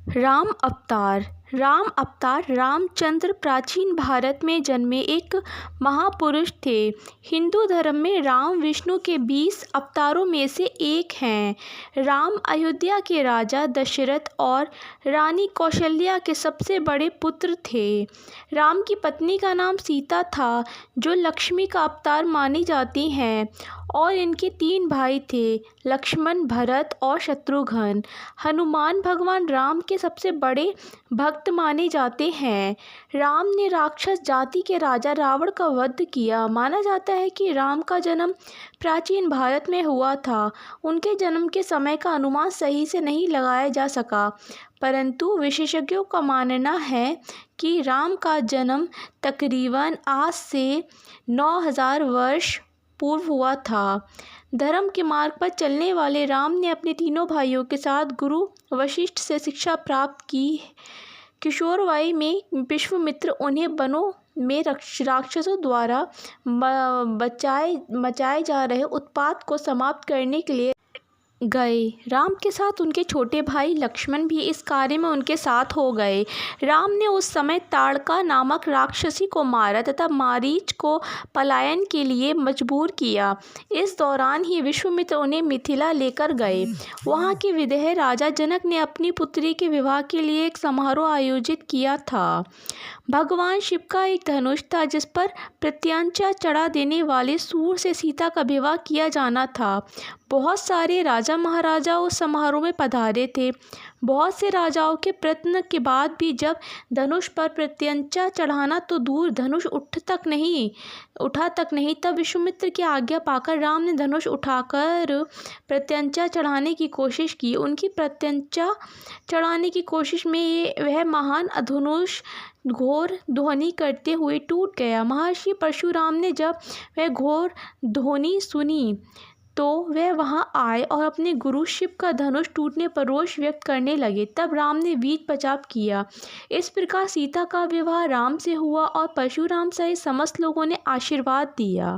राम अवतार रामचंद्र प्राचीन भारत में जन्मे एक महापुरुष थे। हिंदू धर्म में राम विष्णु के 20 अवतारों में से एक हैं। राम अयोध्या के राजा दशरथ और रानी कौशल्या के सबसे बड़े पुत्र थे। राम की पत्नी का नाम सीता था, जो लक्ष्मी का अवतार मानी जाती हैं, और इनके 3 भाई थे, लक्ष्मण, भरत और शत्रुघ्न। हनुमान भगवान राम के सबसे बड़े भक्त माने जाते हैं। राम ने राक्षस जाति के राजा रावण का वध किया। माना जाता है कि राम का जन्म प्राचीन भारत में हुआ था। उनके जन्म के समय का अनुमान सही से नहीं लगाया जा सका, परंतु विशेषज्ञों का मानना है कि राम का जन्म तकरीबन आज से 9000 वर्ष पूर्व हुआ था। धर्म के मार्ग पर चलने वाले राम ने अपने तीनों भाइयों के साथ गुरु वशिष्ठ से शिक्षा प्राप्त की। किशोरवय में विश्वामित्र उन्हें वनों में राक्षसों द्वारा मचाए जा रहे उत्पात को समाप्त करने के लिए गए। राम के साथ उनके छोटे भाई लक्ष्मण भी इस कार्य में उनके साथ हो गए। राम ने उस समय ताड़का नामक राक्षसी को मारा तथा मारीच को पलायन के लिए मजबूर किया। इस दौरान ही विश्वामित्र उन्हें मिथिला लेकर गए। वहां के विदेह राजा जनक ने अपनी पुत्री के विवाह के लिए एक समारोह आयोजित किया था। भगवान शिव का एक धनुष था, जिस पर प्रत्यंचा चढ़ा देने वाले सूर से सीता का विवाह किया जाना था। बहुत सारे राजा महाराजा उस समारोह में पधारे थे। बहुत से राजाओं के प्रयत्न के बाद भी जब धनुष पर प्रत्यंचा चढ़ाना तो दूर धनुष उठा तक नहीं, तब विश्वामित्र की आज्ञा पाकर राम ने धनुष उठाकर प्रत्यंचा चढ़ाने की कोशिश की। उनकी प्रत्यंचा चढ़ाने की कोशिश में वह महान धनुष घोर ध्वनि करते हुए टूट गया। महर्षि परशुराम ने जब वह घोर ध्वनि सुनी तो वह वहां आए और अपने गुरु शिव का धनुष टूटने पर रोष व्यक्त करने लगे। तब राम ने वीर बचाव किया। इस प्रकार सीता का विवाह राम से हुआ और परशुराम सहित समस्त लोगों ने आशीर्वाद दिया।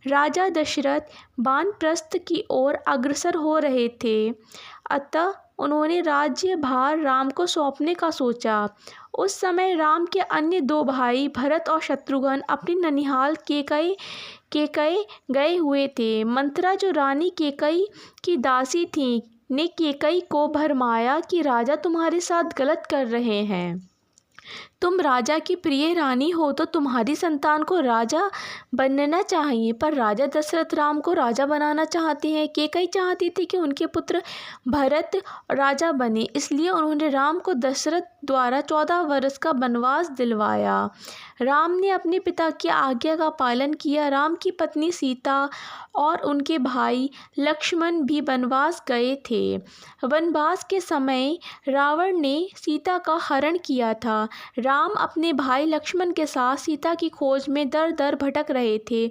राजा दशरथ वानप्रस्थ की ओर अग्रसर हो रहे थे, अतः उन्होंने राज्य भार राम को सौंपने का सोचा। उस समय राम के अन्य 2 भाई भरत और शत्रुघ्न अपनी ननिहाल केकई गए हुए थे। मंत्रा, जो रानी केकई की दासी थी, ने केकई को भरमाया कि राजा तुम्हारे साथ गलत कर रहे हैं। तुम राजा की प्रिय रानी हो तो तुम्हारी संतान को राजा बनना चाहिए, पर राजा दशरथ राम को राजा बनाना चाहते हैं। केकई चाहती थी कि उनके पुत्र भरत राजा बने, इसलिए उन्होंने राम को दशरथ द्वारा 14 वर्ष का वनवास दिलवाया। राम ने अपने पिता की आज्ञा का पालन किया। राम की पत्नी सीता और उनके भाई लक्ष्मण भी वनवास गए थे। वनवास के समय रावण ने सीता का हरण किया था। राम अपने भाई लक्ष्मण के साथ सीता की खोज में दर दर भटक रहे थे।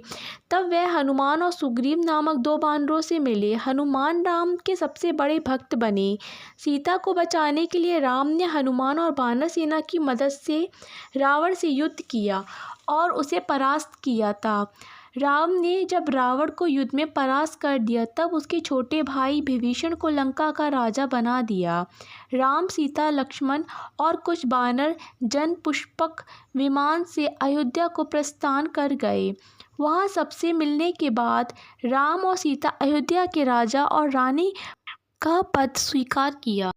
तब वह हनुमान और सुग्रीव नामक 2 वानरों से मिले। हनुमान राम के सबसे बड़े भक्त बने। सीता को बचाने के लिए राम ने हनुमान और वानर सेना की मदद से रावण से युद्ध किया और उसे परास्त किया था। राम ने जब रावण को युद्ध में परास्त कर दिया, तब उसके छोटे भाई विभीषण को लंका का राजा बना दिया। राम, सीता, लक्ष्मण और कुछ वानर जन पुष्पक विमान से अयोध्या को प्रस्थान कर गए। वहां सबसे मिलने के बाद राम और सीता अयोध्या के राजा और रानी का पद स्वीकार किया।